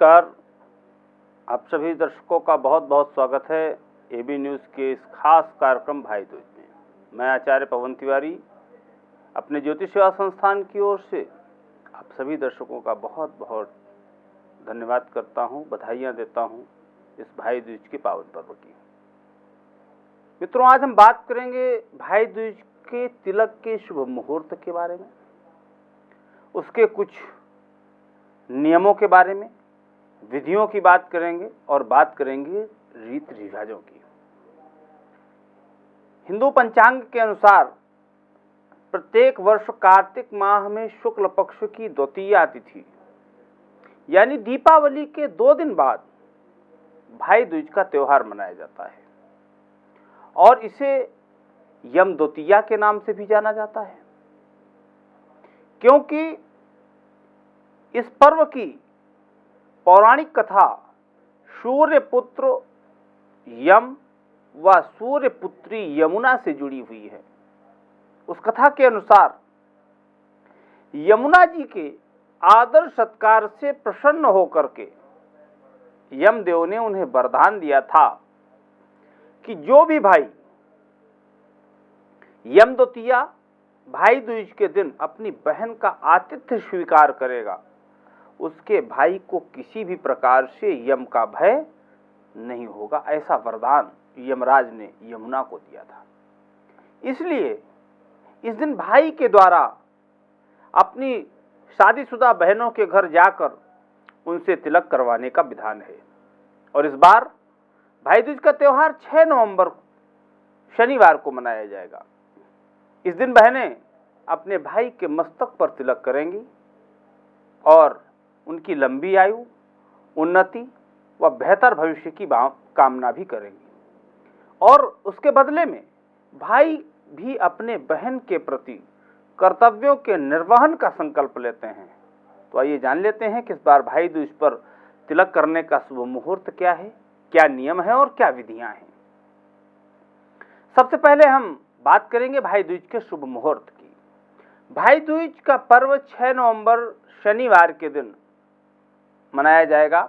नमस्कार। आप सभी दर्शकों का बहुत बहुत स्वागत है एबी न्यूज़ के इस खास कार्यक्रम भाई दूज में। मैं आचार्य पवन तिवारी अपने ज्योतिष सेवा संस्थान की ओर से आप सभी दर्शकों का बहुत बहुत धन्यवाद करता हूं, बधाइयां देता हूं इस भाई दूज के पावन पर्व की। मित्रों, आज हम बात करेंगे भाई दूज के तिलक के शुभ मुहूर्त के बारे में, उसके कुछ नियमों के बारे में, विधियों की बात करेंगे और बात करेंगे रीति रिवाजों की। हिंदू पंचांग के अनुसार प्रत्येक वर्ष कार्तिक माह में शुक्ल पक्ष की द्वितीया तिथि यानी दीपावली के 2 दिन बाद भाई दूज का त्योहार मनाया जाता है और इसे यम द्वितीया के नाम से भी जाना जाता है, क्योंकि इस पर्व की पौराणिक कथा सूर्यपुत्र यम व सूर्यपुत्री यमुना से जुड़ी हुई है। उस कथा के अनुसार यमुना जी के आदर सत्कार से प्रसन्न होकर के यमदेव ने उन्हें वरदान दिया था कि जो भी भाई यम द्वितीया भाई दूज के दिन अपनी बहन का आतिथ्य स्वीकार करेगा, उसके भाई को किसी भी प्रकार से यम का भय नहीं होगा। ऐसा वरदान यमराज ने यमुना को दिया था। इसलिए इस दिन भाई के द्वारा अपनी शादीशुदा बहनों के घर जाकर उनसे तिलक करवाने का विधान है। और इस बार भाई दूज का त्योहार 6 नवंबर शनिवार को मनाया जाएगा। इस दिन बहनें अपने भाई के मस्तक पर तिलक करेंगी और उनकी लंबी आयु, उन्नति व बेहतर भविष्य की कामना भी करेंगी। और उसके बदले में भाई भी अपने बहन के प्रति कर्तव्यों के निर्वहन का संकल्प लेते हैं। तो आइए जान लेते हैं कि इस बार भाई दूज पर तिलक करने का शुभ मुहूर्त क्या है, क्या नियम है और क्या विधियां हैं। सबसे पहले हम बात करेंगे भाई दूज के शुभ मुहूर्त की। भाई दूज का पर्व 6 नवंबर शनिवार के दिन मनाया जाएगा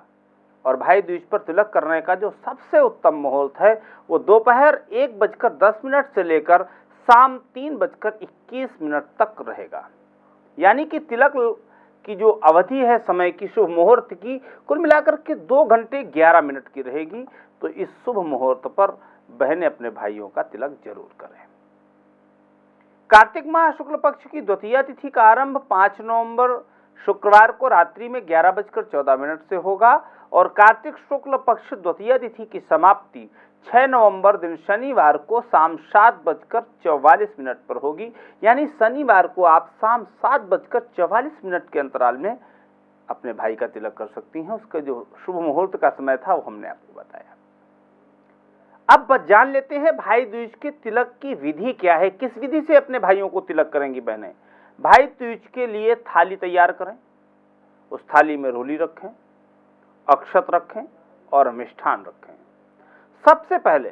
और भाई दूज पर तिलक करने का जो सबसे उत्तम मुहूर्त है वो दोपहर 1:10 से लेकर शाम 3:21 तक रहेगा। यानी कि तिलक की जो अवधि है समय की शुभ मुहूर्त की कुल मिलाकर के 2 घंटे 11 मिनट की रहेगी। तो इस शुभ मुहूर्त पर बहनें अपने भाइयों का तिलक जरूर करें। कार्तिक माह शुक्ल पक्ष की द्वितीया तिथि का आरंभ 5 नवंबर शुक्रवार को रात्रि में 11:14 से होगा और कार्तिक शुक्ल पक्ष द्वितीया तिथि की समाप्ति 6 नवंबर दिन शनिवार को शाम 7:44 पर होगी। यानी शनिवार को आप शाम 7:44 के अंतराल में अपने भाई का तिलक कर सकती हैं। उसका जो शुभ मुहूर्त का समय था वो हमने आपको बताया। अब बस जान लेते हैं भाई दूज के तिलक की विधि क्या है, किस विधि से अपने भाइयों को तिलक करेंगी बहनें। भाई दूज के लिए थाली तैयार करें, उस थाली में रोली रखें, अक्षत रखें और मिष्ठान रखें। सबसे पहले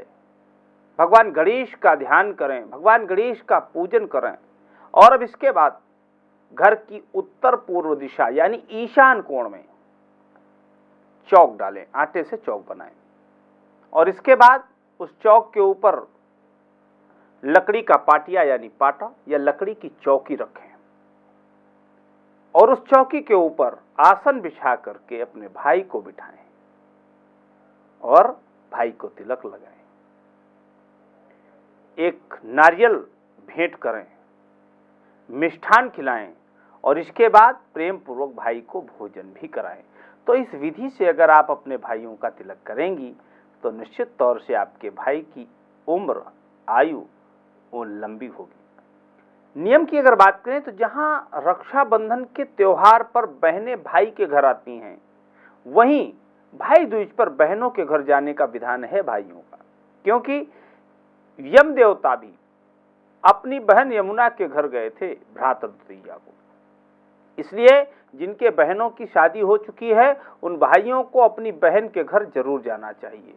भगवान गणेश का ध्यान करें, भगवान गणेश का पूजन करें और अब इसके बाद घर की उत्तर पूर्व दिशा यानी ईशान कोण में चौक डालें, आटे से चौक बनाएं और इसके बाद उस चौक के ऊपर लकड़ी का पाटिया यानी पाटा या लकड़ी की चौकी रखें और उस चौकी के ऊपर आसन बिछा करके अपने भाई को बिठाएं और भाई को तिलक लगाएं। एक नारियल भेंट करें, मिष्ठान खिलाएं और इसके बाद प्रेम पूर्वक भाई को भोजन भी कराएं। तो इस विधि से अगर आप अपने भाइयों का तिलक करेंगी तो निश्चित तौर से आपके भाई की उम्र, आयु वो लंबी होगी। नियम की अगर बात करें तो जहां रक्षाबंधन के त्योहार पर बहनें भाई के घर आती हैं, वहीं भाई दूज पर बहनों के घर जाने का विधान है भाइयों का, क्योंकि यम देवता भी अपनी बहन यमुना के घर गए थे भ्रातर द्वितीया को। इसलिए जिनके बहनों की शादी हो चुकी है उन भाइयों को अपनी बहन के घर जरूर जाना चाहिए।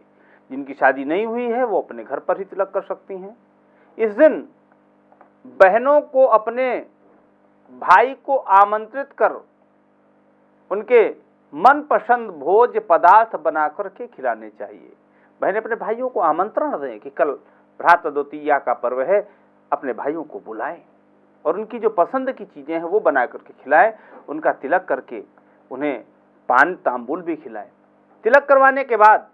जिनकी शादी नहीं हुई है वो अपने घर पर ही तिलक कर सकती हैं। इस दिन बहनों को अपने भाई को आमंत्रित कर उनके मनपसंद भोज पदार्थ बना करके खिलाने चाहिए। बहन अपने भाइयों को आमंत्रण दें कि कल भ्रात द्वितीया का पर्व है, अपने भाइयों को बुलाएं और उनकी जो पसंद की चीजें हैं वो बना करके खिलाएं, उनका तिलक करके उन्हें पान तांबूल भी खिलाएं। तिलक करवाने के बाद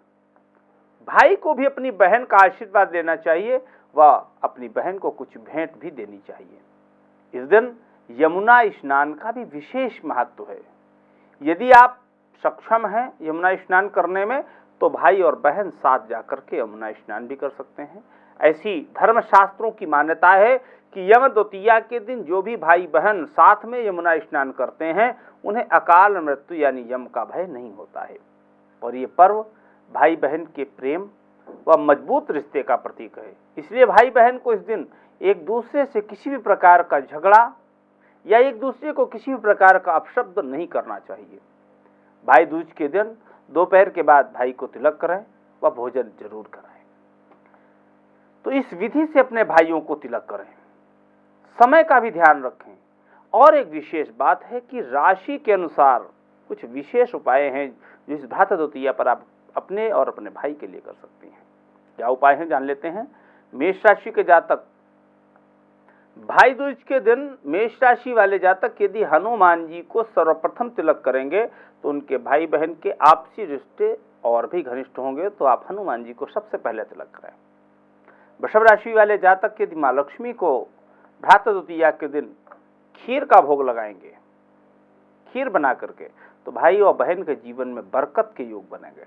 भाई को भी अपनी बहन का आशीर्वाद लेना चाहिए व अपनी बहन को कुछ भेंट भी देनी चाहिए। इस दिन यमुना स्नान का भी विशेष महत्व है। यदि आप सक्षम हैं यमुना स्नान करने में तो भाई और बहन साथ जाकर के यमुना स्नान भी कर सकते हैं। ऐसी धर्मशास्त्रों की मान्यता है कि यम द्वितीया के दिन जो भी भाई बहन साथ में यमुना स्नान करते हैं उन्हें अकाल मृत्यु यानी यम का भय नहीं होता है। और ये पर्व भाई बहन के प्रेम व मजबूत रिश्ते का प्रतीक है। इसलिए भाई बहन को इस दिन एक दूसरे से किसी भी प्रकार का झगड़ा या एक दूसरे को किसी भी प्रकार का अपशब्द नहीं करना चाहिए। भाई दूज के दिन दोपहर के बाद भाई को तिलक कराएं व भोजन जरूर कराएं। तो इस विधि से अपने भाइयों को तिलक करें। समय का भी ध्यान रखें। और एक विशेष बात है कि राशि के अनुसार कुछ विशेष उपाय हैं जो इस भ्रात द्वितीया पर आप अपने और अपने भाई के लिए कर सकते हैं। क्या उपाय हैं जान लेते हैं। मेष राशि के जातक, भाई दूज के दिन मेष राशि वाले जातक यदि हनुमान जी को सर्वप्रथम तिलक करेंगे तो उनके भाई बहन के आपसी रिश्ते और भी घनिष्ठ होंगे। तो आप हनुमान जी को सबसे पहले तिलक कराएं। वृषभ राशि वाले जातक यदि माँ लक्ष्मी को भ्रात द्वितीया के दिन खीर का भोग लगाएंगे, खीर बना करके, तो भाई और बहन के जीवन में बरकत के योग बनेंगे।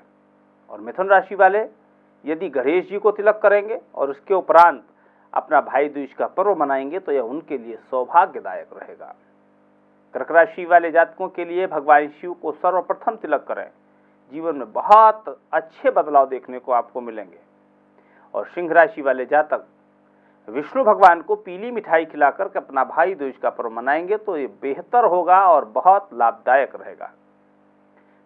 और मिथुन राशि वाले यदि गणेश जी को तिलक करेंगे और उसके उपरांत अपना भाई दूज का पर्व मनाएंगे तो यह उनके लिए सौभाग्यदायक रहेगा। कर्क राशि वाले जातकों के लिए भगवान शिव को सर्वप्रथम तिलक करें, जीवन में बहुत अच्छे बदलाव देखने को आपको मिलेंगे। और सिंह राशि वाले जातक विष्णु भगवान को पीली मिठाई खिलाकर के अपना भाई दूज का पर्व मनाएंगे तो ये बेहतर होगा और बहुत लाभदायक रहेगा।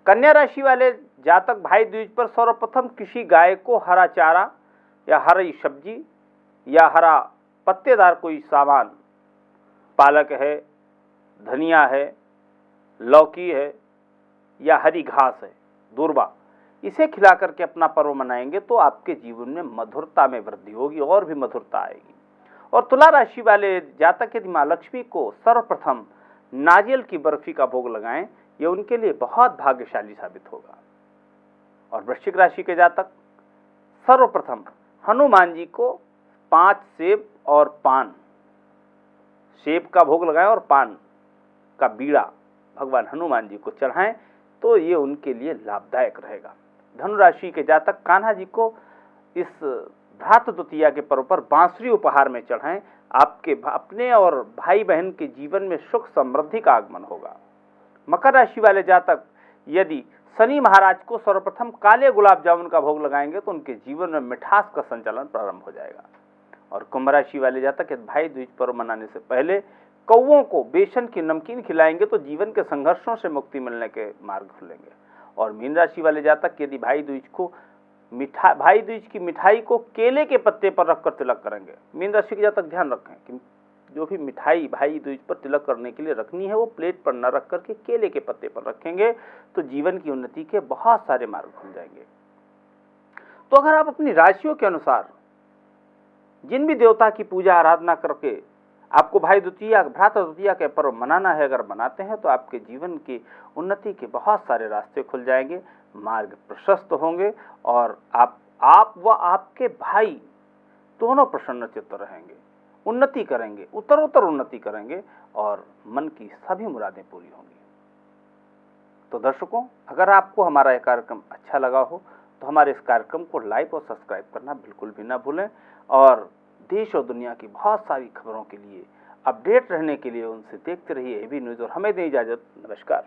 कन्या राशि वाले जातक भाई दूज पर सर्वप्रथम किसी गाय को हरा चारा या हरी सब्जी या हरा पत्तेदार कोई सामान, पालक है, धनिया है, लौकी है या हरी घास है, दूर्वा, इसे खिला करके अपना पर्व मनाएंगे तो आपके जीवन में मधुरता में वृद्धि होगी और भी मधुरता आएगी। और तुला राशि वाले जातक यदि माँ लक्ष्मी को सर्वप्रथम नारियल की बर्फी का भोग लगाएं, यह उनके लिए बहुत भाग्यशाली साबित होगा। और वृश्चिक राशि के जातक सर्वप्रथम हनुमान जी को 5 सेब और पान, सेब का भोग लगाएं और पान का बीड़ा भगवान हनुमान जी को चढ़ाएं तो ये उनके लिए लाभदायक रहेगा। धनु राशि के जातक कान्हा जी को इस भ्रात द्वितीया के पर्व पर बांसुरी उपहार में चढ़ाएं, आपके अपने और भाई बहन के जीवन में सुख समृद्धि का आगमन होगा। मकर राशि वाले जातक यदि शनि महाराज को सर्वप्रथम काले गुलाब जामुन का भोग लगाएंगे तो उनके जीवन में मिठास का संचालन प्रारंभ हो जाएगा। और कुंभ राशि वाले जातक यदि भाई दूज पर्व मनाने से पहले कौवों को बेसन की नमकीन खिलाएंगे तो जीवन के संघर्षों से मुक्ति मिलने के मार्ग खुलेंगे। और मीन राशि वाले जातक यदि भाई दूज की मिठाई को केले के पत्ते पर रखकर तिलक करेंगे। मीन राशि के जातक ध्यान रखें कि जो भी मिठाई भाई दूज पर तिलक करने के लिए रखनी है वो प्लेट पर न रख करके केले के पत्ते पर रखेंगे तो जीवन की उन्नति के बहुत सारे मार्ग खुल जाएंगे। तो अगर आप अपनी राशियों के अनुसार जिन भी देवता की पूजा आराधना करके आपको भाई द्वितीया भ्रात द्वितीया के पर्व मनाना है, अगर मनाते हैं तो आपके जीवन की उन्नति के बहुत सारे रास्ते खुल जाएंगे, मार्ग प्रशस्त होंगे और आप व आपके भाई दोनों प्रसन्नचित्त रहेंगे, उन्नति करेंगे, उत्तरोत्तर उन्नति करेंगे और मन की सभी मुरादें पूरी होंगी। तो दर्शकों, अगर आपको हमारा यह कार्यक्रम अच्छा लगा हो तो हमारे इस कार्यक्रम को लाइक और सब्सक्राइब करना बिल्कुल भी ना भूलें और देश और दुनिया की बहुत सारी खबरों के लिए अपडेट रहने के लिए उनसे देखते रहिए एबी न्यूज़ और हमें दें इजाजत। नमस्कार।